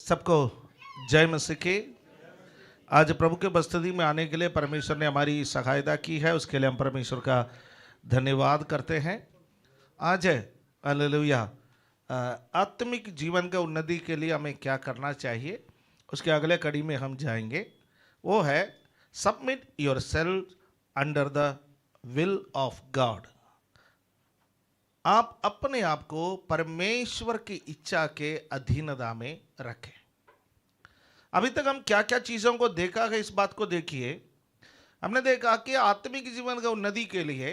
सबको जय मसीह की। आज प्रभु के बस्तदी में आने के लिए परमेश्वर ने हमारी सहायता की है, उसके लिए हम परमेश्वर का धन्यवाद करते हैं। आज है हालेलुया, आत्मिक जीवन का उन्नति के लिए हमें क्या करना चाहिए, उसके अगले कड़ी में हम जाएंगे। वो है submit your self under the will of God. आप अपने आप को परमेश्वर की इच्छा के अधीनता में रखें। अभी तक हम क्या क्या चीज़ों को देखा है, इस बात को देखिए। हमने देखा कि आत्मिक जीवन का उन्नति के लिए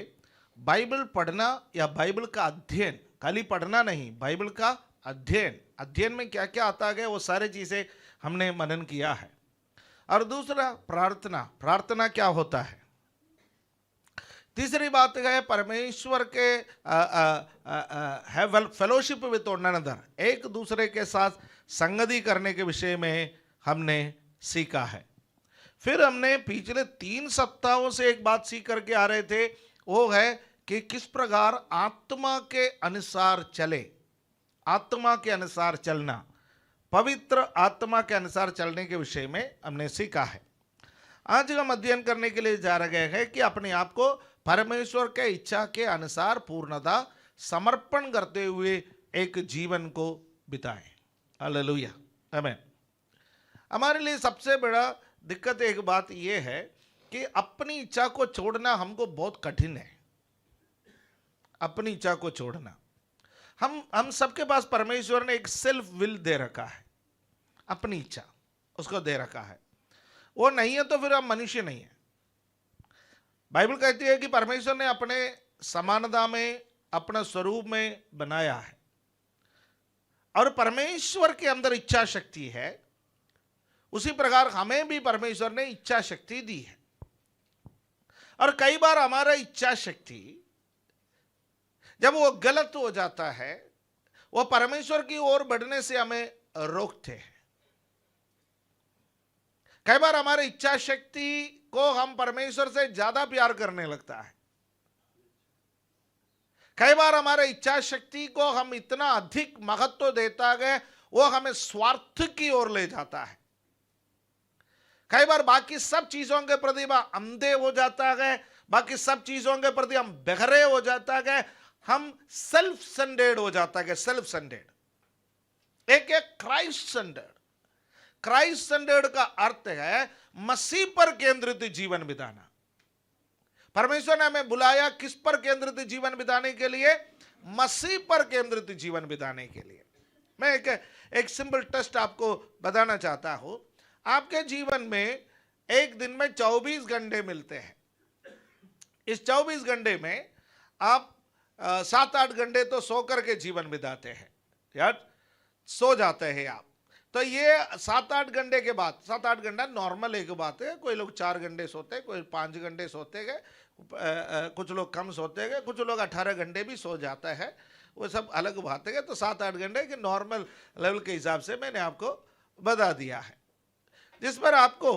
बाइबल पढ़ना या बाइबल का अध्ययन, खाली पढ़ना नहीं, बाइबल का अध्ययन में क्या क्या आता है वो सारी चीज़ें हमने मनन किया है। और दूसरा प्रार्थना क्या होता है। तीसरी बात है परमेश्वर के have fellowship with one another, एक दूसरे के साथ संगति करने के विषय में हमने सीखा है। फिर हमने पिछले 3 सप्ताहों से एक बात सीख करके आ रहे थे, वो है कि किस प्रकार आत्मा के अनुसार चले, आत्मा के अनुसार चलना, पवित्र आत्मा के अनुसार चलने के विषय में हमने सीखा है। आज हम अध्ययन करने के लिए जा रहे हैं कि अपने आप को परमेश्वर के इच्छा के अनुसार पूर्णता समर्पण करते हुए एक जीवन को बिताएं। हालेलुया, आमीन। हमारे लिए सबसे बड़ा दिक्कत एक बात यह है कि अपनी इच्छा को छोड़ना हमको बहुत कठिन है। अपनी इच्छा को छोड़ना, हम सबके पास परमेश्वर ने एक सेल्फ विल दे रखा है, अपनी इच्छा उसको दे रखा है। वो नहीं है तो फिर हम मनुष्य नहीं है। बाइबल कहती है कि परमेश्वर ने अपने समानता में, अपने स्वरूप में बनाया है, और परमेश्वर के अंदर इच्छा शक्ति है। उसी प्रकार हमें भी परमेश्वर ने इच्छा शक्ति दी है। और कई बार हमारा इच्छा शक्ति जब वो गलत हो जाता है, वो परमेश्वर की ओर बढ़ने से हमें रोकते हैं। कई बार हमारी इच्छा शक्ति को हम परमेश्वर से ज्यादा प्यार करने लगता है। कई बार हमारे इच्छा शक्ति को हम इतना अधिक महत्व देता है, वो हमें स्वार्थ की ओर ले जाता है। कई बार बाकी सब चीजों के प्रति अंधे हो जाता है, बाकी सब चीजों के प्रति हम बहरे हो जाता है, हम सेल्फ सेंटर्ड हो जाता है। सेल्फ सेंटर्ड एक क्राइस्ट सेंटर्ड। क्राइस्ट सेंटर्ड का अर्थ है मसीह पर केंद्रित जीवन बिताना। परमेश्वर ने हमें बुलाया किस पर केंद्रित जीवन बिताने के लिए? मसीह पर केंद्रित जीवन बिताने के लिए। मैं एक सिंपल टेस्ट आपको बताना चाहता हूं। आपके जीवन में एक दिन में 24 घंटे मिलते हैं। इस 24 घंटे में आप 7-8 घंटे तो सो करके जीवन बिताते हैं, यार सो जाते हैं आप। तो ये 7-8 घंटे के बाद, 7-8 घंटा नॉर्मल एक बात है। कोई लोग 4 घंटे सोते हैं, कोई 5 घंटे सोते हैं, कुछ लोग कम सोते हैं, कुछ लोग 18 घंटे भी सो जाता है, वो सब अलग बात है। तो 7-8 घंटे के नॉर्मल लेवल के हिसाब से मैंने आपको बता दिया है, जिस पर आपको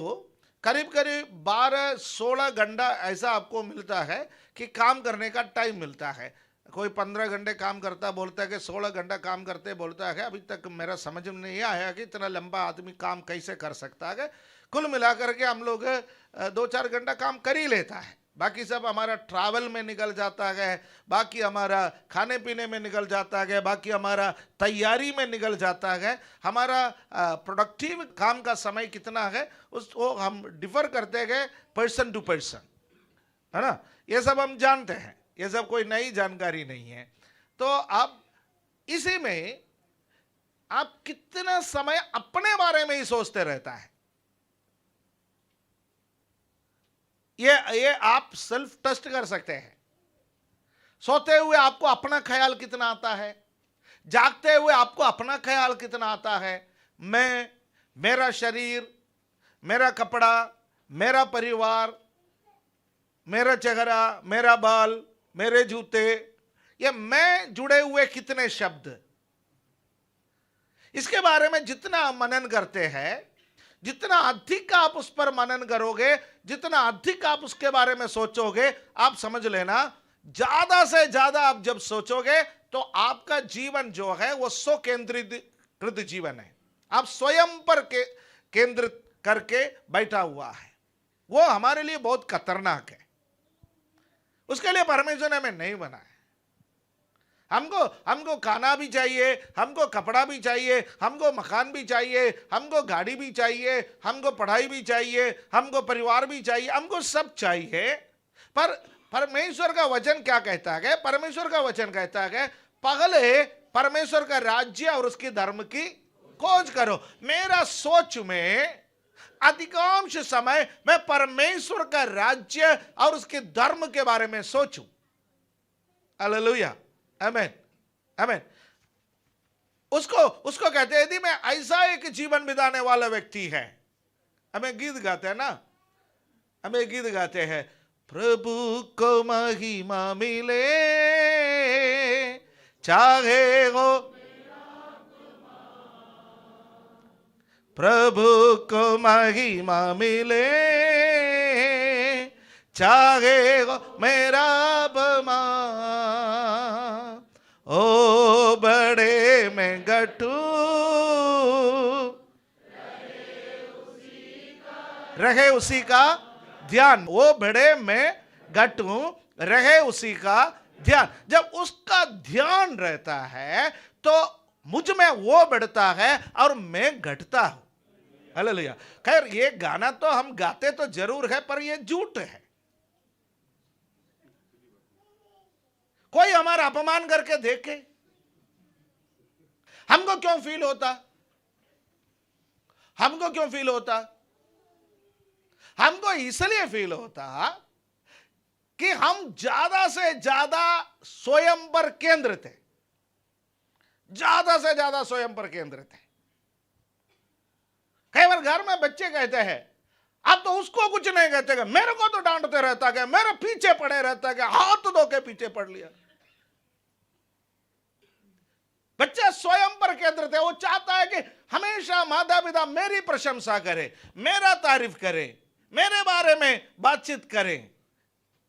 करीब करीब 12-16 घंटा ऐसा आपको मिलता है कि काम करने का टाइम मिलता है। कोई 15 घंटे काम करता बोलता है कि 16 घंटा काम करते बोलता है। अभी तक मेरा समझ में नहीं आया कि इतना लंबा आदमी काम कैसे कर सकता है। कुल मिलाकर के हम लोग 2-4 घंटा काम कर ही लेता है। बाकी सब हमारा ट्रैवल में निकल जाता है, बाकी हमारा खाने पीने में निकल जाता है, बाकी हमारा तैयारी में निकल जाता है। हमारा प्रोडक्टिव काम का समय कितना है उसको हम डिफर करते गए पर्सन टू पर्सन, है ना। ये सब हम जानते हैं, ये सब कोई नई जानकारी नहीं है। तो आप इसी में आप कितना समय अपने बारे में ही सोचते रहता है, ये आप सेल्फ टेस्ट कर सकते हैं। सोते हुए आपको अपना ख्याल कितना आता है, जागते हुए आपको अपना ख्याल कितना आता है। मैं, मेरा शरीर, मेरा कपड़ा, मेरा परिवार, मेरा चेहरा, मेरा बाल, मेरे जूते, ये मैं जुड़े हुए कितने शब्द, इसके बारे में जितना मनन करते हैं, जितना अधिक आप उस पर मनन करोगे, जितना अधिक आप उसके बारे में सोचोगे, आप समझ लेना ज्यादा से ज्यादा आप जब सोचोगे तो आपका जीवन जो है वो स्व केंद्रित जीवन है। आप स्वयं पर केंद्रित करके बैठा हुआ है, वो हमारे लिए बहुत खतरनाक है। उसके लिए परमेश्वर ने हमें नहीं बनाया। हमको खाना भी चाहिए, हमको कपड़ा भी चाहिए, हमको मकान भी चाहिए, हमको गाड़ी भी चाहिए, हमको पढ़ाई भी चाहिए, हमको परिवार भी चाहिए, हमको सब चाहिए। पर परमेश्वर का वचन क्या कहता है? परमेश्वर का वचन कहता है पहले परमेश्वर का राज्य और उसके धर्म की खोज करो। मेरा सोच में अधिकांश समय मैं परमेश्वर का राज्य और उसके धर्म के बारे में सोचूं। हालेलुया, आमेन, आमेन। उसको कहते हैं, यदि मैं ऐसा एक जीवन बिताने वाला व्यक्ति है, हमें गीत गाते हैं ना, हमें गीत गाते हैं, प्रभु को महिमा मिले चाहे हो, प्रभु को महिमा मिले चाहे हो मेरा बमा, ओ बड़े में गटू रहे उसी का ध्यान, वो बड़े में गटू रहे उसी का ध्यान। जब उसका ध्यान रहता है तो मुझ में वो बढ़ता है और मैं घटता हूं। हालेलुया। खैर ये गाना तो हम गाते तो जरूर है, पर ये झूठ है। कोई हमारा अपमान करके देखे, हमको क्यों फील होता? हमको क्यों फील होता? हमको इसलिए फील होता कि हम ज्यादा से ज्यादा स्वयं पर केंद्रित है, ज्यादा से ज्यादा स्वयं पर केंद्रित है। कई बार घर में बच्चे कहते हैं, अब तो उसको कुछ नहीं कहते, मेरे को तो डांटते रहता है, मेरे पीछे पड़े रहता है, हाथ धो के पीछे पड़ लिया। बच्चा स्वयं पर केंद्रित है, वो चाहता है कि हमेशा माता पिता मेरी प्रशंसा करे, मेरा तारीफ करे, मेरे बारे में बातचीत करे,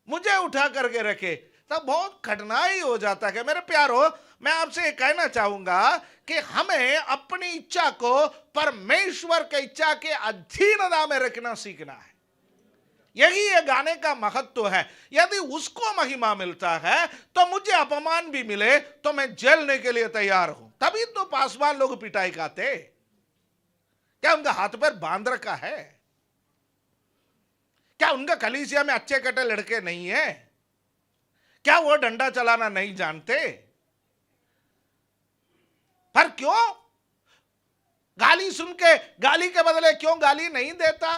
मुझे उठा करके रखे। तब बहुत कठिनाई हो जाता है। मेरे प्यारो, मैं आपसे ये कहना चाहूंगा कि हमें अपनी इच्छा को परमेश्वर के इच्छा के अधीनता में रखना सीखना है। यही ये गाने का महत्व है। यदि उसको महिमा मिलता है तो मुझे अपमान भी मिले तो मैं झेलने के लिए तैयार हूं। तभी तो पासवान लोग पिटाई खाते। क्या उनका हाथ पैर बांध रखा है? क्या उनका कलीसिया में अच्छे कटे लड़के नहीं है? क्या वो डंडा चलाना नहीं जानते? पर क्यों गाली सुन के, गाली के बदले क्यों गाली नहीं देता?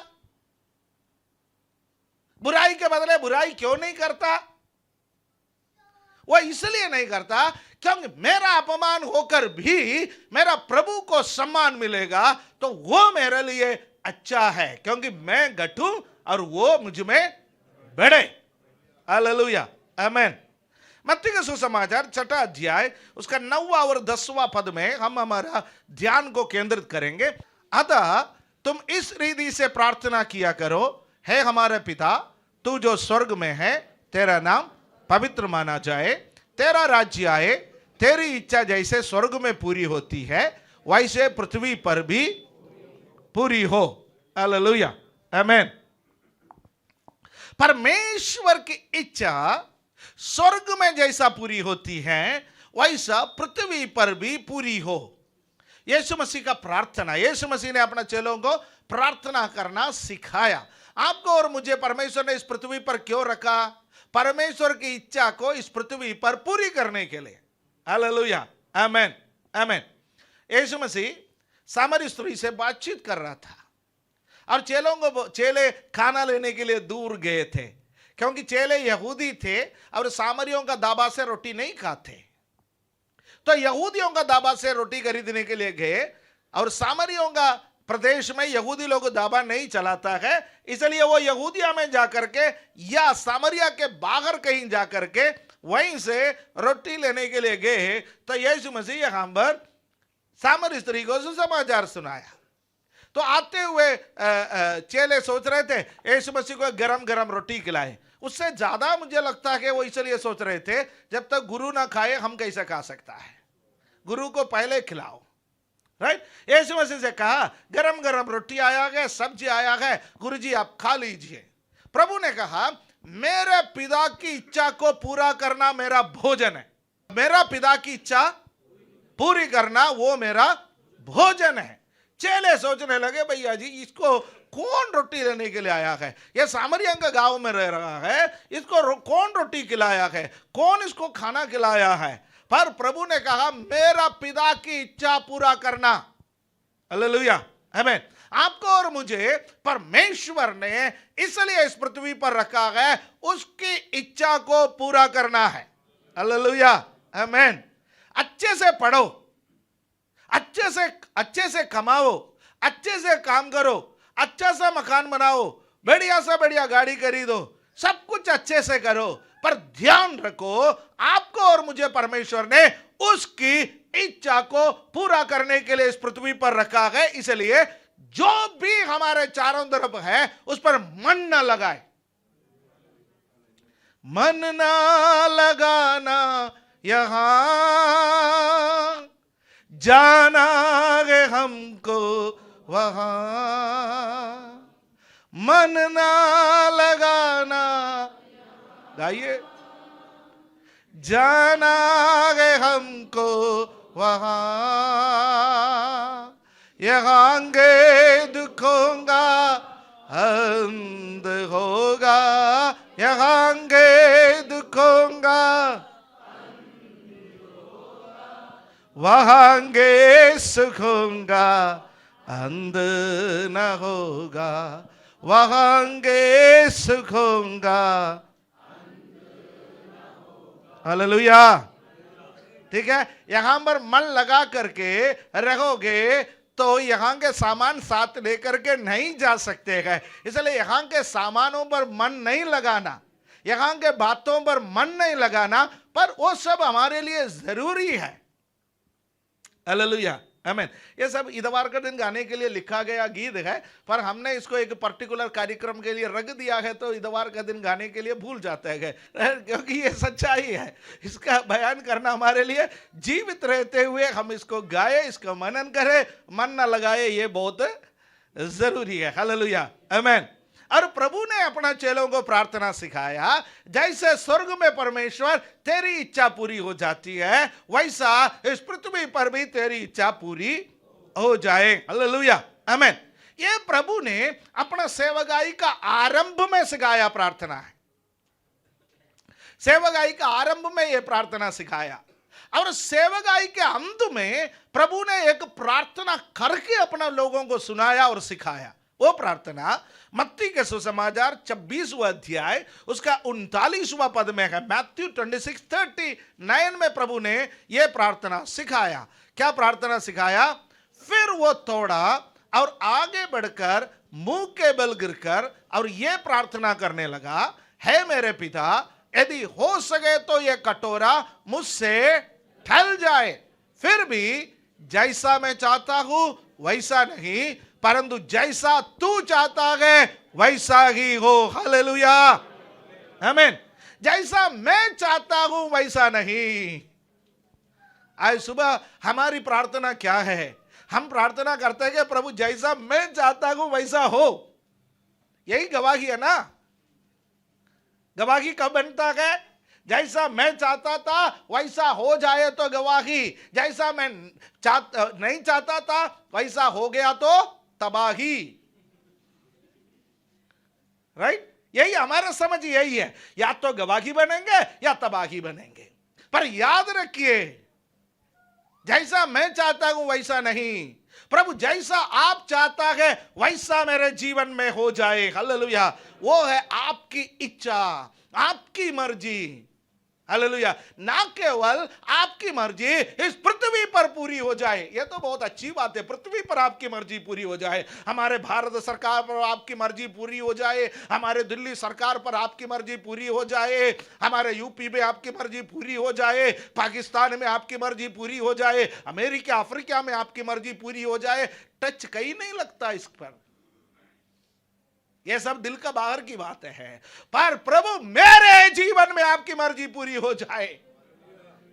बुराई के बदले बुराई क्यों नहीं करता? वो इसलिए नहीं करता क्योंकि मेरा अपमान होकर भी मेरा प्रभु को सम्मान मिलेगा तो वो मेरे लिए अच्छा है, क्योंकि मैं घटूं और वो मुझ में बढ़े। हालेलुया, आमेन। मत्ती का सुसमाचार 6वां अध्याय उसका 9वां और 10वां पद में हम हमारा ध्यान को केंद्रित करेंगे। अतः तुम इस रीति से प्रार्थना किया करो, हे हमारे पिता, तू जो स्वर्ग में है, तेरा नाम पवित्र माना जाए, तेरा राज्य आए, तेरी इच्छा जैसे स्वर्ग में पूरी होती है वैसे पृथ्वी पर भी पूरी हो। हालेलुया, आमेन। परमेश्वर की इच्छा स्वर्ग में जैसा पूरी होती है वैसा पृथ्वी पर भी पूरी हो। यीशु मसीह का प्रार्थना, यीशु मसीह ने अपने चेलों को प्रार्थना करना सिखाया। आपको और मुझे परमेश्वर ने इस पृथ्वी पर क्यों रखा? परमेश्वर की इच्छा को इस पृथ्वी पर पूरी करने के लिए। हालेलुया, आमेन, आमेन। यीशु मसीह सामरी स्त्री से बातचीत कर रहा था और चेले खाना लेने के लिए दूर गए थे, क्योंकि चेले यहूदी थे और सामरियों का दाबा से रोटी नहीं खाते। तो यहूदियों का दाबा से रोटी खरीदने के लिए गए और सामरियों का प्रदेश में यहूदी लोग दाबा नहीं चलाता है, इसलिए वो यहूदिया में जाकर के या सामरिया के बाहर कहीं जाकर के वहीं से रोटी लेने के लिए गए। तो यीशु मसीह यहां पर सामरी स्त्री को सुसमाचार सुनाया। तो आते हुए चेले सोच रहे थे यीशु मसीह को गरम गरम रोटी खिलाए। उससे ज्यादा मुझे लगता है कि वो इसलिए सोच रहे थे, जब तक गुरु ना खाए हम कैसे खा सकता है, गुरु को पहले खिलाओ, राइट। यीशु मसीह से कहा गरम गरम रोटी आया है, सब्जी आया है, गुरुजी आप खा लीजिए। प्रभु ने कहा मेरे पिता की इच्छा को पूरा करना मेरा भोजन है, मेरा पिता की इच्छा पूरी करना वो मेरा भोजन है। चेले सोचने लगे भैया जी इसको कौन रोटी लेने के लिए आया है, ये सामरिया का गांव में रह रहा है, इसको कौन रोटी खिलाया है, कौन इसको खाना खिलाया है। पर प्रभु ने कहा मेरा पिता की इच्छा पूरा करना। हालेलुया, आमीन। आपको और मुझे परमेश्वर ने इसलिए इस पृथ्वी पर रखा है, उसकी इच्छा को पूरा करना है। हालेलुया, आमीन। अच्छे से पढ़ो, अच्छे से कमाओ, अच्छे से काम करो, अच्छा सा मकान बनाओ, बढ़िया सा बढ़िया गाड़ी खरीदो, सब कुछ अच्छे से करो, पर ध्यान रखो आपको और मुझे परमेश्वर ने उसकी इच्छा को पूरा करने के लिए इस पृथ्वी पर रखा है। इसलिए जो भी हमारे चारों तरफ है उस पर मन न लगाए, मन ना लगाना यहां जाना है हमको वहां, मन ना लगाना, गाइए, जाना है हमको वहां, यहांगे दुखों का अंत होगा, यहांगे दुखों का वहांगे सुखों का अंत न होगा, वहांगे सुखों का। हालेलुया, ठीक है। यहां पर मन लगा करके रहोगे तो यहां के सामान साथ लेकर के नहीं जा सकते हैं। इसलिए यहां के सामानों पर मन नहीं लगाना, यहां के बातों पर मन नहीं लगाना, पर वो सब हमारे लिए जरूरी है। हालेलुया, आमीन। ये सब इतवार का दिन गाने के लिए लिखा गया गीत है, पर हमने इसको एक पर्टिकुलर कार्यक्रम के लिए रख दिया है, तो इतवार का दिन गाने के लिए भूल जाते हैं, क्योंकि ये सच्चाई है। इसका बयान करना हमारे लिए, जीवित रहते हुए हम इसको गाए, इसका मनन करें, मन न लगाए, ये बहुत जरूरी है। हालेलुया, आमीन। और प्रभु ने अपना चेलों को प्रार्थना सिखाया, जैसे स्वर्ग में परमेश्वर तेरी इच्छा पूरी हो जाती है, वैसा इस पृथ्वी पर भी तेरी इच्छा पूरी हो जाए। हालेलुया, आमीन। ये प्रभु ने अपना सेवकाई का आरंभ में सिखाया प्रार्थना है, सेवकाई का आरंभ में यह प्रार्थना सिखाया, और सेवकाई के अंत में प्रभु ने एक प्रार्थना करके अपना लोगों को सुनाया और सिखाया। वो प्रार्थना मत्ती के सुसमाचार 26वां अध्याय उसका 39वां पद में है। मैथ्यू 26:39 में प्रभु ने यह प्रार्थना सिखाया। क्या प्रार्थना सिखाया? फिर वो तोड़ा और आगे बढ़कर मुंह के बल गिरकर और यह प्रार्थना करने लगा, हे मेरे पिता, यदि हो सके तो यह कटोरा मुझसे टल जाए, फिर भी जैसा मैं चाहता हूं वैसा नहीं, परंतु जैसा तू चाहता है वैसा ही हो। हालेलुया, आमीन। जैसा मैं चाहता हूं वैसा नहीं। आज सुबह हमारी प्रार्थना क्या है? हम प्रार्थना करते हैं कि प्रभु जैसा मैं चाहता हूं वैसा हो। यही गवाही है ना। गवाही कब बनता है? जैसा मैं चाहता था वैसा हो जाए तो गवाही, जैसा मैं नहीं चाहता था वैसा हो गया तो तबाही। राइट? यही हमारा समझ यही है, या तो गवाही बनेंगे या तबाही बनेंगे। पर याद रखिए, जैसा मैं चाहता हूं वैसा नहीं, प्रभु जैसा आप चाहता है वैसा मेरे जीवन में हो जाए। हालेलुया, वो है आपकी इच्छा, आपकी मर्जी। हालेलुया, ना केवल आपकी मर्जी इस पृथ्वी पर पूरी हो जाए, यह तो बहुत अच्छी बात है, पृथ्वी पर आपकी मर्जी पूरी हो जाए, हमारे भारत सरकार पर आपकी मर्जी पूरी हो जाए, हमारे दिल्ली सरकार पर आपकी मर्जी पूरी हो जाए, हमारे यूपी में आपकी मर्जी पूरी हो जाए, पाकिस्तान में आपकी मर्जी पूरी हो जाए, अमेरिका अफ्रीका में आपकी मर्जी पूरी हो जाए। टच कहीं नहीं लगता इस पर, यह सब दिल का बाहर की बात है। पर प्रभु मेरे जीवन में आपकी मर्जी पूरी हो जाए।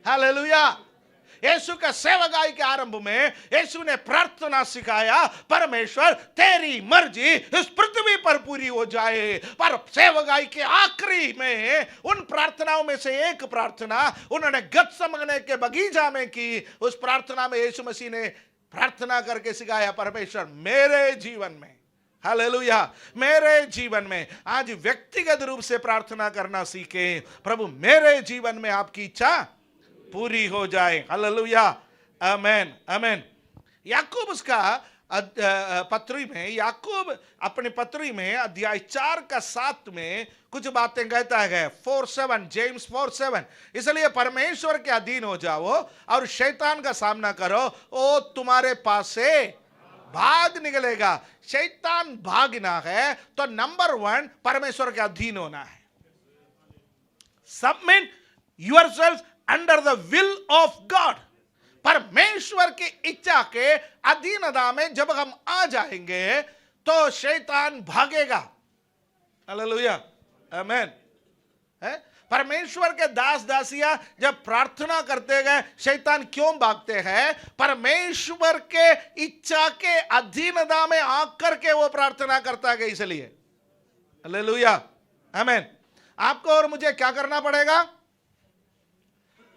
हालेलुया, यीशु का सेवकाई के आरंभ में यीशु ने प्रार्थना सिखाया, परमेश्वर तेरी मर्जी इस पृथ्वी पर पूरी हो जाए। पर सेवकाई के आखिरी में उन प्रार्थनाओं में से एक प्रार्थना उन्होंने गत्समने के बगीचा में की। उस प्रार्थना में यीशु मसीह ने प्रार्थना करके सिखाया, परमेश्वर मेरे जीवन में, हालेलुया, मेरे जीवन में आज व्यक्तिगत रूप से प्रार्थना करना सीखे, प्रभु मेरे जीवन में आपकी इच्छा पूरी हो जाए, हालेलुया, आमेन, आमेन। याकूब उसका पत्री में, याकूब अपनी पत्री में अध्याय 4 का 7 में कुछ बातें कहता है, 4:7, जेम्स 4:7, इसलिए परमेश्वर के अधीन हो जाओ और शैतान का सामना करो, वो तुम्हारे पास से भाग निकलेगा। शैतान भागना है तो नंबर 1 परमेश्वर के अधीन होना है। Submit yourself under the will of God. परमेश्वर की इच्छा के अधीनता में जब हम आ जाएंगे तो शैतान भागेगा, हालेलुया, आमेन। परमेश्वर के दास दासियां जब प्रार्थना करते गए, शैतान क्यों भागते हैं? परमेश्वर के इच्छा के अधीनता में आकर के वो प्रार्थना करता है, इसलिए, हालेलुया, आमेन। आपको और मुझे क्या करना पड़ेगा?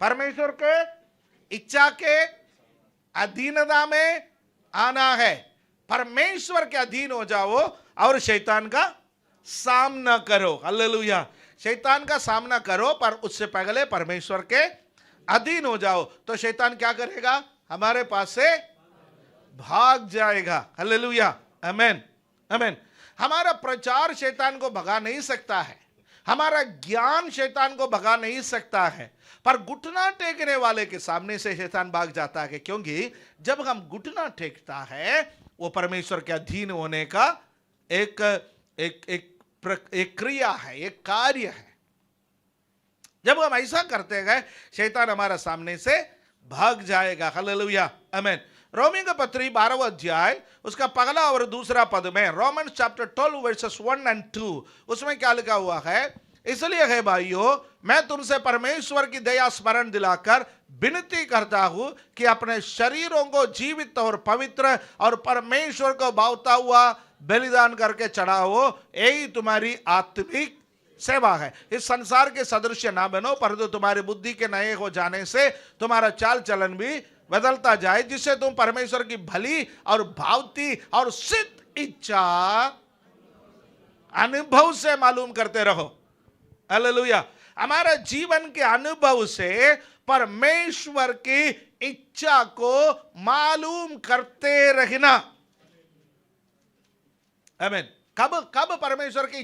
परमेश्वर के इच्छा के अधीनता में आना है। परमेश्वर के अधीन हो जाओ और शैतान का सामना करो, हालेलुया। शैतान का सामना करो, पर उससे पहले परमेश्वर के अधीन हो जाओ तो शैतान क्या करेगा? हमारे पास से भाग जाएगा, हालेलुया, आमेन, आमेन। हमारा प्रचार शैतान को भगा नहीं सकता है, हमारा ज्ञान शैतान को भगा नहीं सकता है, पर घुटना टेकने वाले के सामने से शैतान भाग जाता है, क्योंकि जब हम घुटना टेकता है वो परमेश्वर के अधीन होने का एक एक एक एक क्रिया है, एक कार्य है। जब हम ऐसा करते गए शैतान हमारा सामने से भाग जाएगा, हालेलुया, आमेन। रोमी का पत्री 12वां अध्याय उसका पहला और दूसरा पद में, रोमन्स चैप्टर 12 वर्सेस 1 और 2, उसमें क्या लिखा हुआ है? इसलिए है भाइयों, मैं तुमसे परमेश्वर की दया स्मरण दिलाकर विनती करता हूं कि अपने शरीरों को जीवित और पवित्र और परमेश्वर को भावता हुआ बलिदान करके चढ़ाओ, यही तुम्हारी आत्मिक सेवा है। इस संसार के सदृश ना बनो, परंतु तुम्हारी बुद्धि के नए हो जाने से तुम्हारा चाल चलन भी बदलता जाए, जिससे तुम परमेश्वर की भली और भावती और सिद्ध इच्छा अनुभव से मालूम करते रहो, हालेलुया। हमारा जीवन के अनुभव से परमेश्वर की इच्छा को मालूम करते रहना, आमीन। कब परमेश्वर की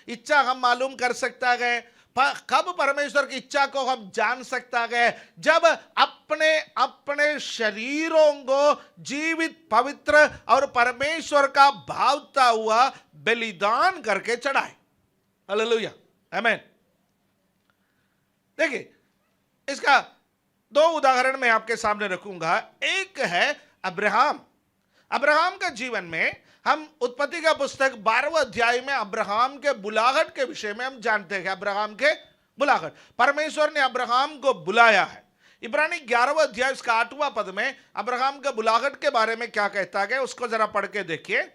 इच्छा हम मालूम कर सकता है? कब परमेश्वर की इच्छा को हम जान सकता है? जब अपने शरीरों को जीवित, पवित्र और परमेश्वर का भावता हुआ बलिदान करके चढ़ाए, हालेलुया, आमीन। देखिए, इसका 2 उदाहरण मैं आपके सामने रखूंगा। एक है अब्राहम। अब्राहम के जीवन में हम उत्पत्ति का पुस्तक 12वां अध्याय में अब्राहम के बुलाहट के विषय में हम जानते हैं। अब्राहम के बुलाहट, परमेश्वर ने अब्राहम को बुलाया है। इब्रानी 11वां अध्याय उसका 8वां पद में अब्राहम के बुलाहट के बारे में क्या कहता है, उसको जरा पढ़ के देखिए।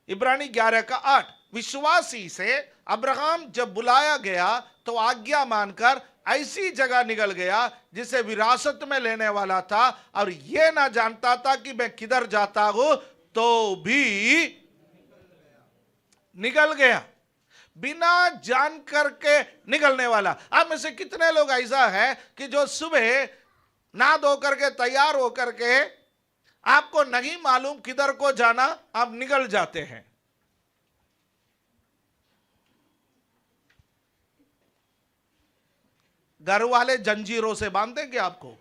इब्रानी 11 का 8, विश्वासी से अब्राहम जब बुलाया गया तो आज्ञा मानकर ऐसी जगह निकल गया जिसे विरासत में लेने वाला था, और यह ना जानता था कि मैं किधर जाता हूं, तो भी निकल गया। बिना जान करके निकलने वाला। आप में से कितने लोग ऐसा है कि जो सुबह नहा धो करके तैयार होकर के आपको नहीं मालूम किधर को जाना, आप निकल जाते हैं? घर वाले जंजीरों से बांध देंगे आपको।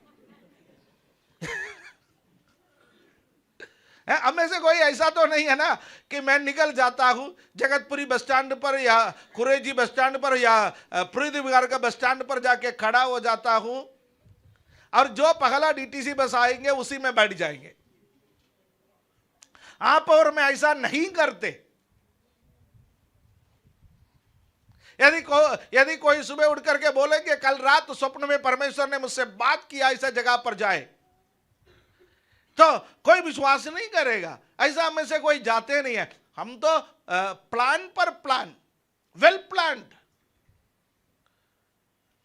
अब में से कोई ऐसा तो नहीं है ना कि मैं निकल जाता हूं जगतपुरी बस स्टैंड पर या कुरेजी बस स्टैंड पर या प्रीति विहार का बस स्टैंड पर जाके खड़ा हो जाता हूं और जो पहला डीटीसी बस आएंगे उसी में बैठ जाएंगे। आप और मैं ऐसा नहीं करते। यदि कोई सुबह उठ करके बोले कि कल रात स्वप्न में परमेश्वर ने मुझसे बात किया, ऐसा जगह पर जाए, तो कोई विश्वास नहीं करेगा। ऐसा हम में से कोई जाते नहीं है। हम तो प्लान पर प्लान, वेल प्लान्ड,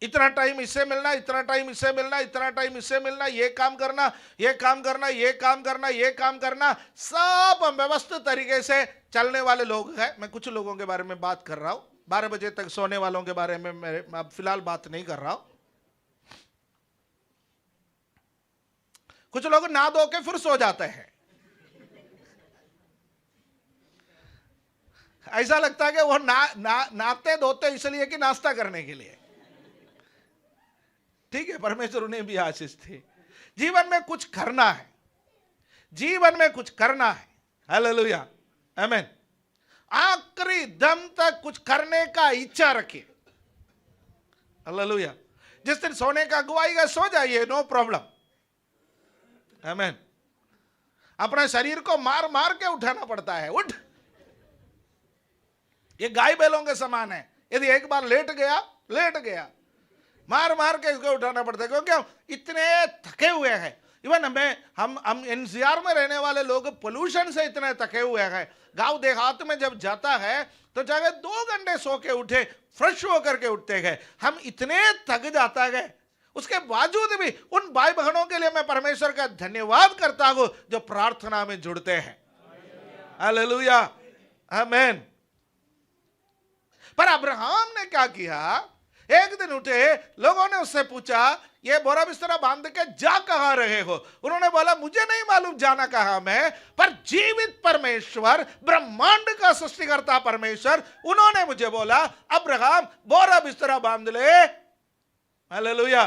इतना टाइम इससे मिलना, इतना टाइम इससे मिलना, इतना टाइम इससे मिलना, ये काम करना, ये काम करना, ये काम करना, ये काम करना, सब व्यवस्थित तरीके से चलने वाले लोग हैं। मैं कुछ लोगों के बारे में बात कर रहा हूं, 12 बजे तक सोने वालों के बारे में मैं फिलहाल बात नहीं कर रहा हूं। कुछ लोग नहा धो के फिर सो जाते हैं। ऐसा लगता है कि वो नहाते धोते इसलिए कि नाश्ता करने के लिए। ठीक है, परमेश्वर उन्हें भी आशीष थे। जीवन में कुछ करना है, जीवन में कुछ करना है। हालेलुया, आमीन। आखिरी दम तक कुछ करने का इच्छा रखिए। हालेलुया। जिस दिन सोने का गवाईगा सो जाइए, नो प्रॉब्लम, आमीन। अपने शरीर को मार मार के उठाना पड़ता है। उठ, ये गाय बैलों के समान है। यदि एक बार लेट गया, मार मार के इसको उठाना पड़ता है, क्योंकि हम इतने थके हुए हैं। इवन हम एनसीआर में रहने वाले लोग पोल्यूशन से इतने थके हुए हैं। गांव देहात में जब जाता है तो जाके 2 घंटे सो के उठे, फ्रेश होकर के उठते हैं। हम इतने थक जाता है, उसके बावजूद भी उन भाई बहनों के लिए मैं परमेश्वर का धन्यवाद करता हूं जो प्रार्थना में जुड़ते हैं। हालेलुया, आमीन। पर अब्राहम ने क्या किया? एक दिन उठे, लोगों ने उससे पूछा, ये बोरा बिस्तरा बांध के जा कहां रहे हो? उन्होंने बोला, मुझे नहीं मालूम जाना कहां मैं, पर जीवित परमेश्वर, ब्रह्मांड का सृष्टिकर्ता परमेश्वर, उन्होंने मुझे बोला, अब्राहम बोरा बिस्तरा बांध ले। हालेलुया,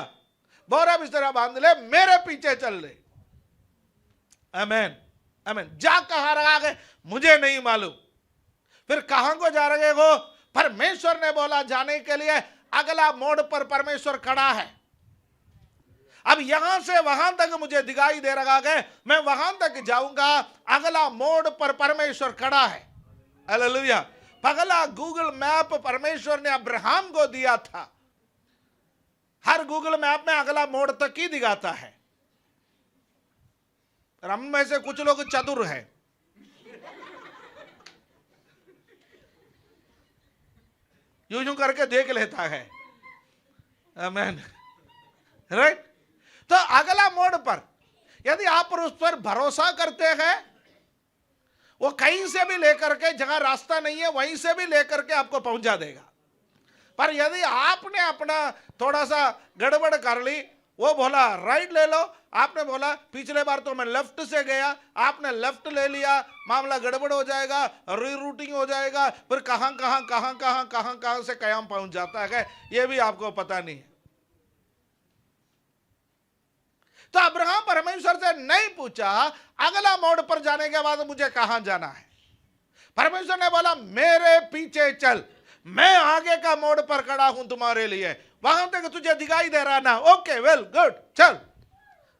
बोरा बिस्तरा बांध ले, मेरे पीछे चल ले। आमीन, आमीन। जा कहां रहा है मुझे नहीं मालूम। फिर कहां को जा रहे हो? परमेश्वर ने बोला जाने के लिए। अगला मोड़ पर परमेश्वर खड़ा है। अब यहां से वहां तक मुझे दिखाई दे रहा है, मैं वहां तक जाऊंगा। अगला मोड़ पर परमेश्वर खड़ा है। हालेलुया। पगला गूगल मैप परमेश्वर ने अब्राहम को दिया था। हर गूगल मैप में अगला मोड़ तक ही दिखाता है। हम में से कुछ लोग चतुर हैं, यूं करके देख लेता है। आमीन, राइट। तो अगला मोड़ पर यदि आप उस पर भरोसा करते हैं, वो कहीं से भी लेकर के, जहां रास्ता नहीं है वहीं से भी लेकर के आपको पहुंचा देगा। पर यदि आपने अपना थोड़ा सा गड़बड़ कर ली, वो बोला राइट ले लो, आपने बोला पिछले बार तो मैं लेफ्ट से गया, आपने लेफ्ट ले लिया, मामला गड़बड़ हो जाएगा, रीरूटिंग हो जाएगा, फिर कहां से कयाम पहुंच जाता है, ये भी आपको पता नहीं है। तो अब्राहम परमेश्वर से नहीं पूछा अगला मोड़ पर जाने के बाद मुझे कहां जाना है। परमेश्वर ने बोला मेरे पीछे चल, मैं आगे का मोड़ पर खड़ा हूं तुम्हारे लिए, वहां तक तुझे दिखाई दे रहा ना? ओके, वेल, गुड, चल।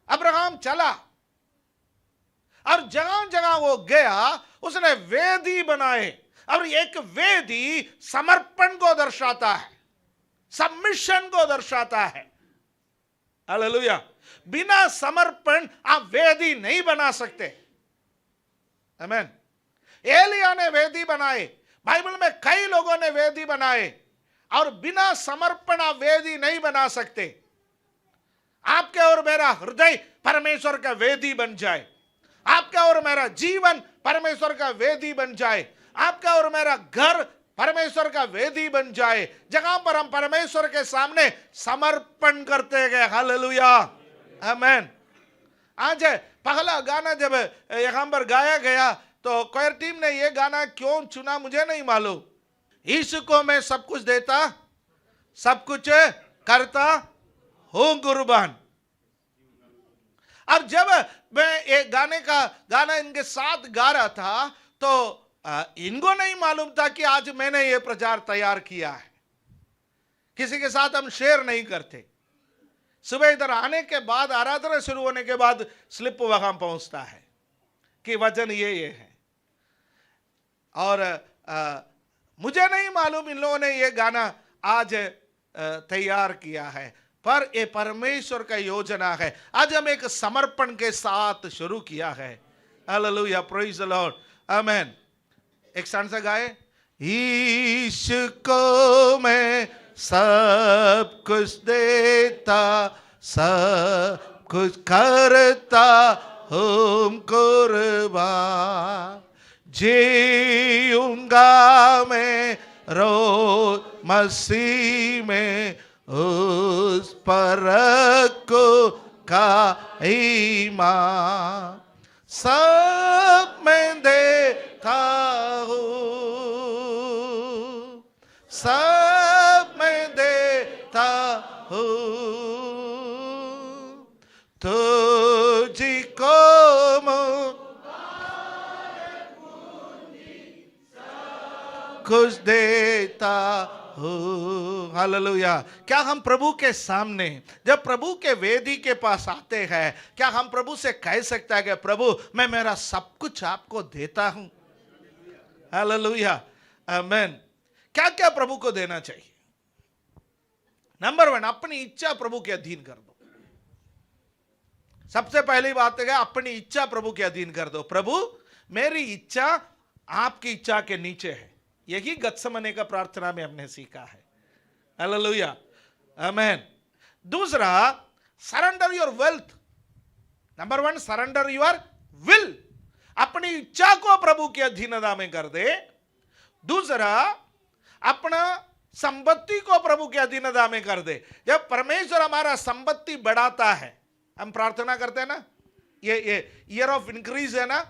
अब्राहम चला और जगह जगह वो गया, उसने वेदी बनाए। और एक वेदी समर्पण को दर्शाता है, सबमिशन को दर्शाता है। हालेलुया। बिना समर्पण आप वेदी नहीं बना सकते। आमीन। एलिया ने वेदी बनाए, बाइबल में कई लोगों ने वेदी बनाए, और बिना समर्पण आप वेदी नहीं बना सकते। आपके और मेरा हृदय परमेश्वर का वेदी बन जाए, आपका और मेरा जीवन परमेश्वर का वेदी बन जाए, आपका और मेरा घर परमेश्वर का वेदी बन जाए, जहां पर हम परमेश्वर के सामने समर्पण करते गए। हालेलुया, आमीन। आज पहला गाना जब यहां पर गाया गया तो क्वायर टीम ने यह गाना क्यों चुना मुझे नहीं मालूम। यीशु को मैं सब कुछ देता, सब कुछ करता हूं कुर्बान। अब जब मैं एक गाना इनके साथ गा रहा था तो इनको नहीं मालूम था कि आज मैंने ये प्रचार तैयार किया है। किसी के साथ हम शेयर नहीं करते। सुबह इधर आने के बाद, आराधना शुरू होने के बाद स्लिप वहां पहुंचता है कि वचन ये है। और मुझे नहीं मालूम इन लोगों ने ये गाना आज तैयार किया है, पर ये परमेश्वर का योजना है। आज हम एक समर्पण के साथ शुरू किया है। हालेलुया, प्रेज द लॉर्ड, आमेन। एक क्षण से गाए, इसको मैं सब कुछ देता, सब कुछ करता हूँ कुर्बान, जीऊंगा मैं रोज मसीह में, उस पर को का ईमान सब मैं देता हूँ, सब मैं देता हूँ, तुझको कुछ देता हूँ। हालेलुया। क्या हम प्रभु के सामने, जब प्रभु के वेदी के पास आते हैं, क्या हम प्रभु से कह सकते हैं कि प्रभु मैं मेरा सब कुछ आपको देता हूं? हालेलुया, आमेन। क्या क्या प्रभु को देना चाहिए? नंबर 1, अपनी इच्छा प्रभु के अधीन कर दो। सबसे पहली बात है अपनी इच्छा प्रभु के अधीन कर दो। प्रभु मेरी इच्छा आपकी इच्छा के नीचे है। यही गत्समने का प्रार्थना में हमने सीखा है। हालेलुया, आमेन। दूसरा, surrender your wealth. Number 1, surrender your will. अपनी इच्छा को प्रभु की अधीनता में कर दे। दूसरा, अपना संपत्ति को प्रभु की अधीनता में कर दे। जब परमेश्वर हमारा संपत्ति बढ़ाता है, हम प्रार्थना करते हैं ना, ये ईयर ऑफ इंक्रीज है ना,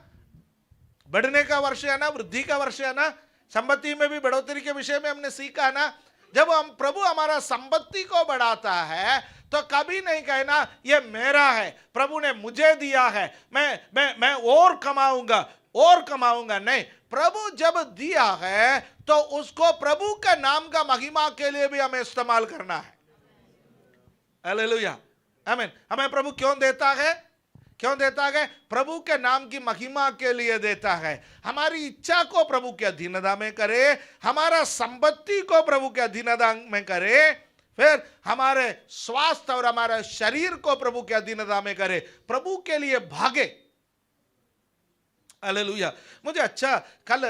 बढ़ने का वर्ष है ना, वृद्धि का वर्ष है ना, संपत्ति में भी बढ़ोतरी के विषय में हमने सीखा है ना। जब हम प्रभु हमारा संपत्ति को बढ़ाता है तो कभी नहीं कहना ये मेरा है, प्रभु ने मुझे दिया है, मैं और कमाऊंगा। नहीं, प्रभु जब दिया है तो उसको प्रभु का नाम का महिमा के लिए भी हमें इस्तेमाल करना है। हालेलुया, आमीन। हमें प्रभु क्यों देता है? प्रभु के नाम की महिमा के लिए देता है। हमारी इच्छा को प्रभु के अधीनता में करे, हमारा संपत्ति को प्रभु के अधीनता में करे, फिर हमारे स्वास्थ्य और हमारे शरीर को प्रभु के अधीनता में करे, प्रभु के लिए भागे। हालेलुया। मुझे अच्छा, कल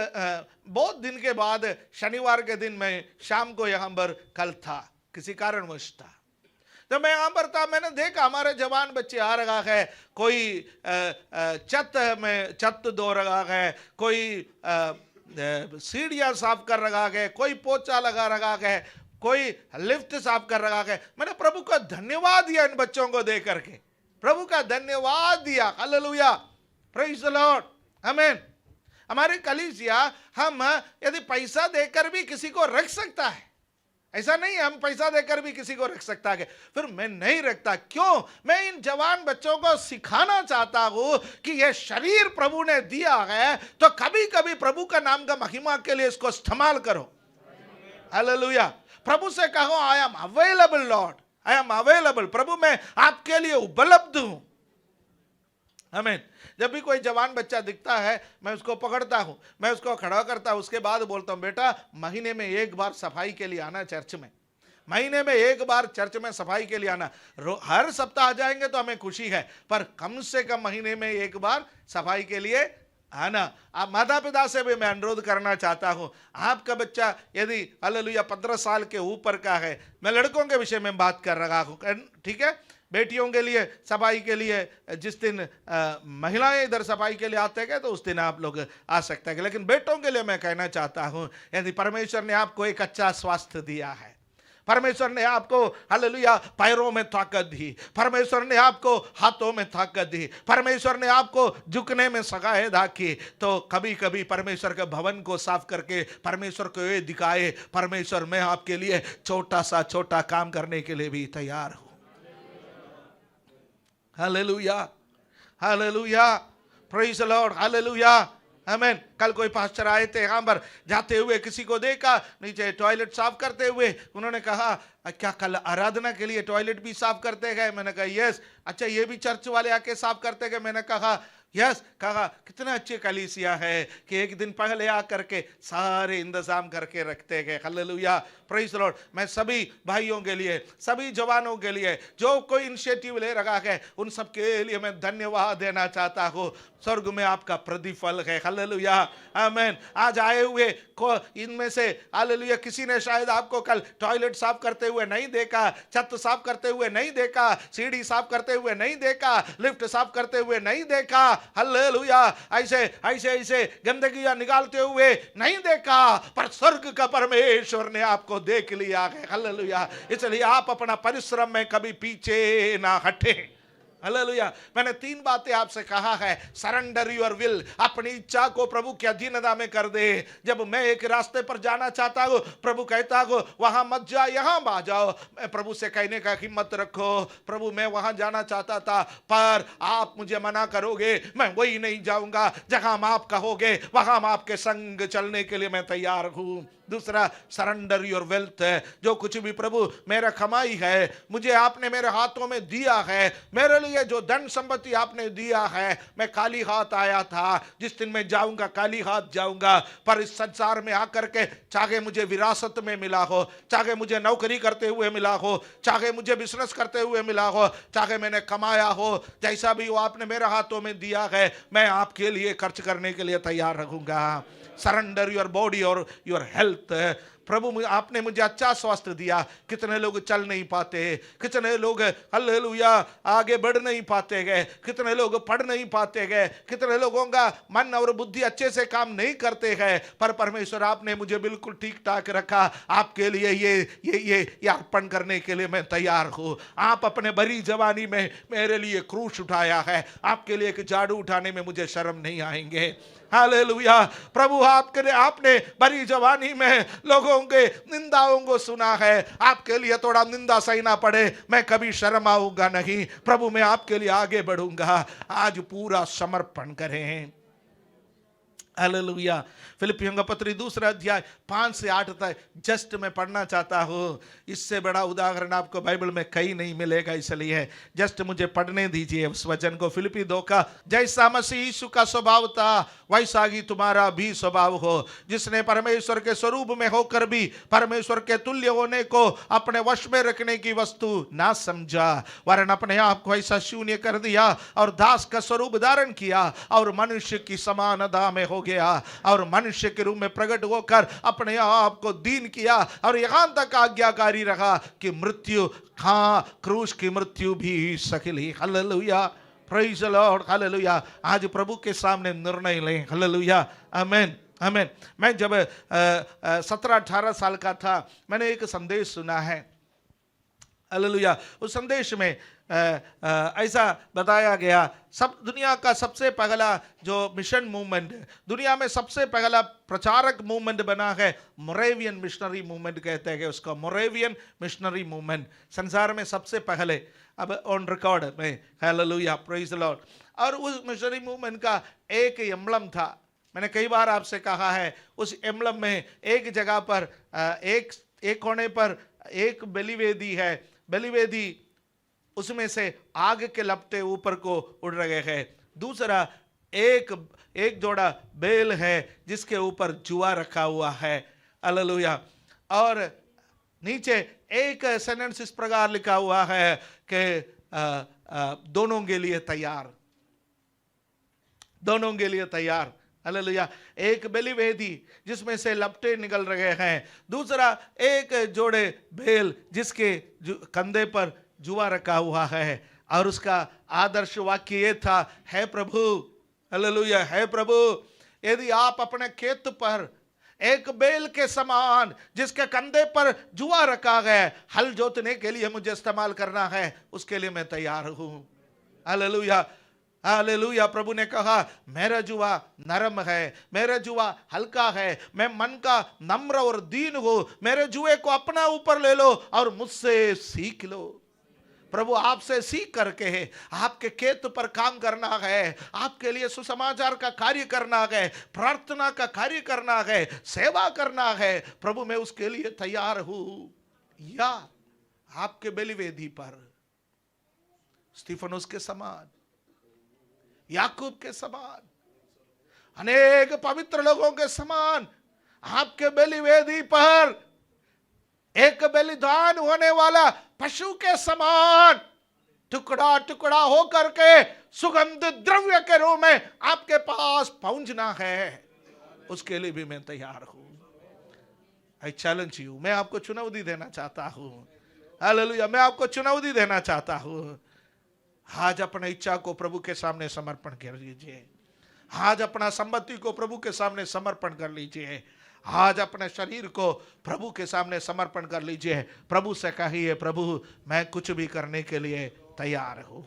बहुत दिन के बाद शनिवार के दिन मैं शाम को यहाँ पर कल था, किसी कारणवश था। जब मैं यहाँ पर था, मैंने देखा हमारे जवान बच्चे आ रहा है, कोई छत धो रहा है, कोई सीढ़ियाँ साफ कर रहा है, कोई पोछा लगा रहा है, कोई लिफ्ट साफ कर रहा है। मैंने प्रभु का धन्यवाद दिया इन बच्चों को देख करके, प्रभु का धन्यवाद दिया। हालेलुया, प्रेज द लॉर्ड, आमीन। हमारी कलीसिया, हम यदि पैसा देकर भी किसी को रख सकता है, ऐसा नहीं है हम पैसा देकर भी किसी को रख सकता है, फिर मैं नहीं रखता। क्यों? मैं इन जवान बच्चों को सिखाना चाहता हूं कि यह शरीर प्रभु ने दिया है, तो कभी कभी प्रभु का नाम का महिमा के लिए इसको इस्तेमाल करो। हालेलुया। प्रभु से कहो I am available lord, I am available. प्रभु मैं आपके लिए उपलब्ध हूं। आमीन। जब भी कोई जवान बच्चा दिखता है, मैं उसको पकड़ता हूं, मैं उसको खड़ा करता हूं, उसके बाद बोलता हूं बेटा महीने में एक बार सफाई के लिए आना चर्च में, महीने में एक बार चर्च में सफाई के लिए आना। हर सप्ताह आ जाएंगे तो हमें खुशी है, पर कम से कम महीने में एक बार सफाई के लिए आना। आप माता पिता से भी मैं अनुरोध करना चाहता हूं, आपका बच्चा यदि हालेलुया 15 साल के ऊपर का है, मैं लड़कों के विषय में बात कर रहा हूं, ठीक है, बेटियों के लिए सफाई के लिए जिस दिन महिलाएं इधर सफाई के लिए आते हैं तो उस दिन आप लोग आ सकते हैं, लेकिन बेटों के लिए मैं कहना चाहता हूं, यदि परमेश्वर ने आपको एक अच्छा स्वास्थ्य दिया है, परमेश्वर ने आपको हालेलुया पैरों में ताकत दी, परमेश्वर ने आपको हाथों में ताकत दी, परमेश्वर ने आपको झुकने में सगायदा की, तो कभी कभी परमेश्वर के भवन को साफ करके परमेश्वर को ये दिखाए, परमेश्वर मैं आपके लिए छोटा काम करने के लिए भी तैयार हूं। Hallelujah, hallelujah, praise the Lord, hallelujah, आमीन। कल कोई पास्टर आए थे, यहाँ पर जाते हुए किसी को देखा नीचे टॉयलेट साफ करते हुए, उन्होंने कहा क्या कल आराधना के लिए टॉयलेट भी साफ करते हैं? मैंने कहा यस। अच्छा, ये भी चर्च वाले आके साफ करते हैं? मैंने कहा यस, कहा कितना अच्छे कलीसिया है कि एक दिन पहले आकर के सारे इंतजाम करके रखते गए। Hallelujah, praise the Lord. मैं सभी भाइयों के लिए, सभी जवानों के लिए जो कोई इनिशिएटिव ले रखा है, उन सब के लिए मैं धन्यवाद देना चाहता हूँ। स्वर्ग में आपका प्रतिफल है। हालेलुया, आमीन। आज आए हुए को इनमें से हालेलुया किसी ने शायद आपको कल टॉयलेट साफ करते हुए नहीं देखा, छत साफ करते हुए नहीं देखा, सीढ़ी साफ करते हुए नहीं देखा, लिफ्ट साफ करते हुए नहीं देखा। हालेलुया, ऐसे ऐसे ऐसे गंदगी निकालते हुए नहीं देखा, पर स्वर्ग का परमेश्वर ने आपको देख लिया है। हालेलुया, इसलिए आप अपना परिश्रम में कभी पीछे ना हटे। हालेलुया। मैंने 3 बातें आपसे कहा है। सरेंडर योर विल, अपनी इच्छा को प्रभु की अधीनता में कर दे। जब मैं एक रास्ते पर जाना चाहता हूं, प्रभु कहता हूं वहां मत जा, यहां आ जाओ। मैं प्रभु से कहने का हिम्मत रखो, प्रभु मैं वहां जाना चाहता था पर आप मुझे मना करोगे, मैं वही नहीं जाऊंगा। जहां आप कहोगे वहां आपके संग चलने के लिए मैं तैयार हूं। दूसरा, सरेंडर योर वेल्थ है। जो कुछ भी प्रभु मेरा कमाई है, मुझे आपने मेरे हाथों में दिया है, मेरे लिए जो धन संपत्ति आपने दिया है, मैं खाली हाथ आया था। जिस दिन मैं जाऊंगा खाली हाथ जाऊंगा, पर इस संसार में आकर के चाहे मुझे विरासत में मिला हो, चाहे मुझे नौकरी करते हुए मिला हो, चाहे मुझे बिजनेस करते हुए मिला हो, चाहे मैंने कमाया हो, जैसा भी वो आपने मेरे हाथों में दिया है, मैं आपके लिए खर्च करने के लिए तैयार रहूंगा। सरेंडर योर बॉडी और योर हेल्थ। प्रभु आपने मुझे अच्छा स्वास्थ्य दिया, कितने लोग चल नहीं पाते, कितने लोग हालेलुया आगे बढ़ नहीं पाते गए, कितने लोग पढ़ नहीं पाते गए, कितने लोगों का मन और बुद्धि अच्छे से काम नहीं करते गए, पर परमेश्वर आपने मुझे बिल्कुल ठीक ठाक रखा। आपके लिए ये अर्पण करने के लिए मैं तैयार हूँ। आप अपने बड़ी जवानी में मेरे लिए क्रूस उठाया है, आपके लिए एक झाड़ू उठाने में मुझे शर्म नहीं आएंगे। हालेलुया, प्रभु आपने बड़ी जवानी में लोगों के निंदाओं को सुना है, आपके लिए थोड़ा निंदा सहना पड़े, मैं कभी शर्माऊंगा नहीं। प्रभु मैं आपके लिए आगे बढ़ूंगा। आज पूरा समर्पण करें। हालेलुया। फिलिपियों का पत्री 2 अध्याय 5 से 8 तक जस्ट मैं पढ़ना चाहता हूँ। इससे बड़ा उदाहरण आपको बाइबल में कहीं नहीं मिलेगा, इसलिए जस्ट मुझे पढ़ने दीजिए उस वचन को। फिलिपी 2 का, जैसा मसीह यीशु का स्वभाव था वैसा ही तुम्हारा भी स्वभाव हो, जिसने परमेश्वर के स्वरूप में होकर भी परमेश्वर के तुल्य होने को अपने वश में रखने की वस्तु ना समझा, वरन अपने आप को ऐसा शून्य कर दिया और दास का स्वरूप धारण किया और मनुष्य की समानता में हो गया और मनुष्य के रूप में प्रकट होकर अपने आप को दीन किया और यहां तक आज्ञाकारी रहा कि मृत्यु, हाँ क्रूस की मृत्यु भी सकिली। Hallelujah, praise the Lord, hallelujah. आज प्रभु के सामने निर्णय लें। हालेलुया, आमीन, आमीन। मैं जब 17-18 साल का था, मैंने एक संदेश सुना है। हालेलुया। उस संदेश में ऐसा बताया गया, सब दुनिया का सबसे पहला जो मिशन मूवमेंट, दुनिया में सबसे पहला प्रचारक मूवमेंट बना है, मोरेवियन मिशनरी मूवमेंट कहते हैं उसका, मोरेवियन मिशनरी मूवमेंट संसार में सबसे पहले, अब ऑन रिकॉर्ड में। Hallelujah, praise the Lord. और उस मिशनरी मूवमेंट का एक एम्बलम था। मैंने कई बार आपसे कहा है, उस एम्बलम में एक जगह पर एक कोने पर एक बलिवेदी है, बलिवेदी उसमें से आग के लपटे ऊपर को उड़ रहे हैं। दूसरा एक जोड़ा बेल है जिसके ऊपर जुआ रखा हुआ है। हालेलुया। और नीचे एक सेंटेंस इस प्रकार लिखा हुआ है कि दोनों के लिए तैयार, दोनों के लिए तैयार। हालेलुया। एक बलिवेदी जिसमें से लपटे निकल रहे हैं, दूसरा एक जोड़े बेल जिसके कंधे पर जुआ रखा हुआ है। और उसका आदर्श वाक्य ये था, है प्रभु, हालेलुया, है प्रभु, यदि आप अपने खेत पर एक बेल के समान जिसके कंधे पर जुआ रखा है, हल जोतने के लिए मुझे इस्तेमाल करना है, उसके लिए मैं तैयार हूं। Hallelujah, hallelujah. प्रभु ने कहा, मेरा जुआ नरम है, मेरा जुआ हल्का है, मैं मन का नम्र और दीन हूं, मेरे जुए को अपना ऊपर ले लो और मुझसे सीख लो। प्रभु आपसे सीख करके है, आपके खेत पर काम करना है, आपके लिए सुसमाचार का कार्य करना है, प्रार्थना का कार्य करना है, सेवा करना है। प्रभु मैं उसके लिए तैयार हूं। या आपके बलिवेदी पर स्टीफनुस के समान, याकूब के समान, अनेक पवित्र लोगों के समान आपके बलिवेदी पर एक बलिदान होने वाला पशु के समान टुकड़ा टुकड़ा होकर के सुगंध द्रव्य के रूप में आपके पास पहुंचना है, उसके लिए भी मैं तैयार हूं। आई चैलेंज यू, मैं आपको चुनौती देना चाहता हूं। हालेलुया, मैं आपको चुनौती देना चाहता हूं। आज अपने इच्छा को प्रभु के सामने समर्पण कर लीजिए। आज अपना संपत्ति को प्रभु के सामने समर्पण कर लीजिए। आज अपने शरीर को प्रभु के सामने समर्पण कर लीजिए। प्रभु से कहिए, प्रभु मैं कुछ भी करने के लिए तैयार हूं।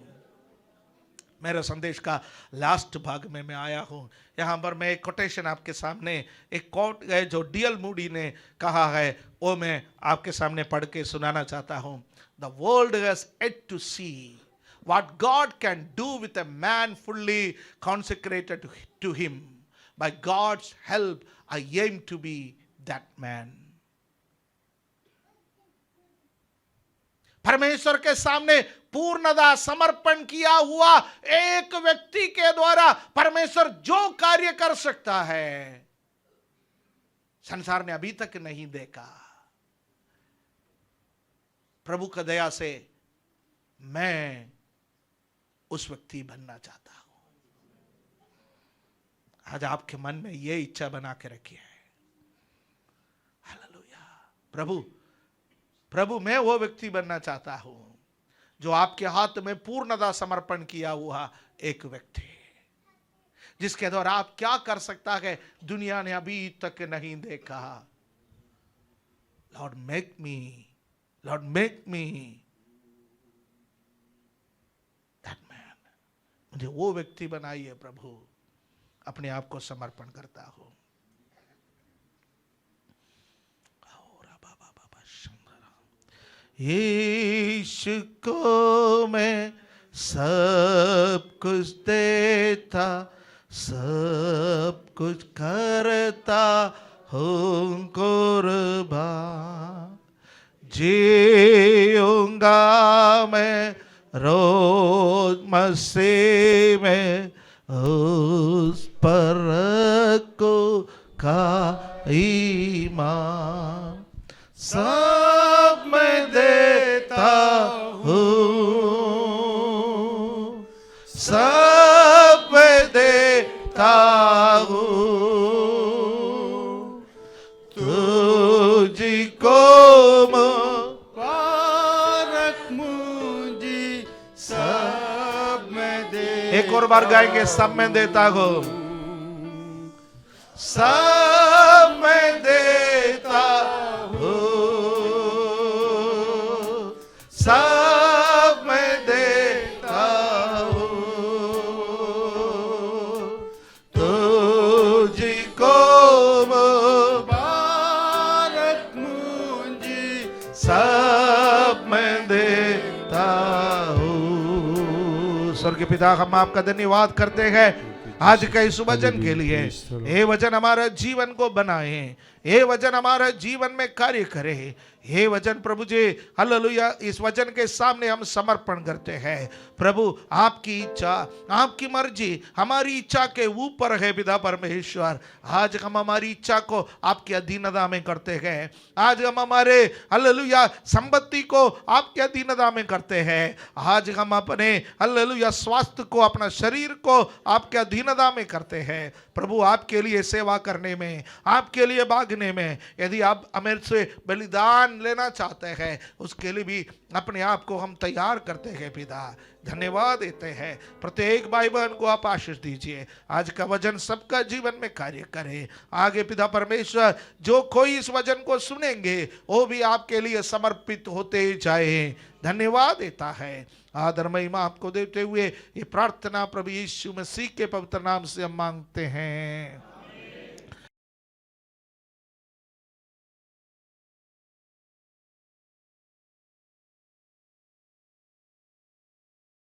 मेरे संदेश का लास्ट भाग में मैं आया हूं। यहां पर मैं एक कोटेशन आपके सामने, एक कोट है जो डीएल मूडी ने कहा है, वो मैं आपके सामने पढ़ के सुनाना चाहता हूं। The world has yet to see what God can do with a man fully consecrated to him. By God's help, I aim to be that man. परमेश्वर के सामने पूर्णतः समर्पण किया हुआ एक व्यक्ति के द्वारा परमेश्वर जो कार्य कर सकता है, संसार ने अभी तक नहीं देखा। प्रभु की दया से मैं उस व्यक्ति बनना चाहता हूं। आज आपके मन में यह इच्छा बना के रखी है। हालेलुया। प्रभु मैं वो व्यक्ति बनना चाहता हूं जो आपके हाथ में पूर्णतः समर्पण किया हुआ एक व्यक्ति, जिसके द्वारा आप क्या कर सकता है दुनिया ने अभी तक नहीं देखा। लॉर्ड मेक मी मुझे वो व्यक्ति बनाइए प्रभु। अपने आप को समर्पण करता हूं। यीशु को मैं सब कुछ देता, सब कुछ करता हूं कुर्बान। जीऊंगा मैं रोज मसीह में, उस पर को का ईमान सब मैं देता हूँ, सब मैं देता हूँ। तुझको एक और बार गाएंगे, सब मैं देता हूं, सब मैं देता हूं, सब मैं देता हूं। तुझको मुबारक मुझे, सब मैं देता हूं। स्वर्गीय पिता, हम आपका धन्यवाद करते हैं आज का इस वचन के लिए। ये वचन हमारा जीवन को बनाए, ये वचन हमारे जीवन में कार्य करे। हे वचन प्रभु जी, हालेलुया, इस वचन के सामने हम समर्पण करते हैं। प्रभु आपकी इच्छा, आपकी मर्जी हमारी इच्छा के ऊपर है पिता परमेश्वर। आज हम हमारी इच्छा को आपके अधीनता में करते हैं। आज हम हमारे हालेलुया संपत्ति को आपके अधीनता में करते हैं। आज हम अपने हालेलुया स्वास्थ्य को, अपना शरीर को आपके अधीनता में करते हैं। प्रभु आपके लिए सेवा करने में, आपके लिए भागने में, यदि आप हमें से बलिदान लेना चाहते हैं, उसके लिए भी अपने आप को हम तैयार करते हैं। पिता धन्यवाद देते हैं। प्रत्येक भाई बहन को आप आशीष दीजिए। आज का वचन सबका जीवन में कार्य करे। आगे पिता परमेश्वर, जो कोई इस वचन को सुनेंगे वो भी आपके लिए समर्पित होते जाए। धन्यवाद देता है। आदर महिमा आपको देते हुए ये प्रार्थना प्रभु यीशु मसीह के पवित्र नाम से हम मांगते हैं।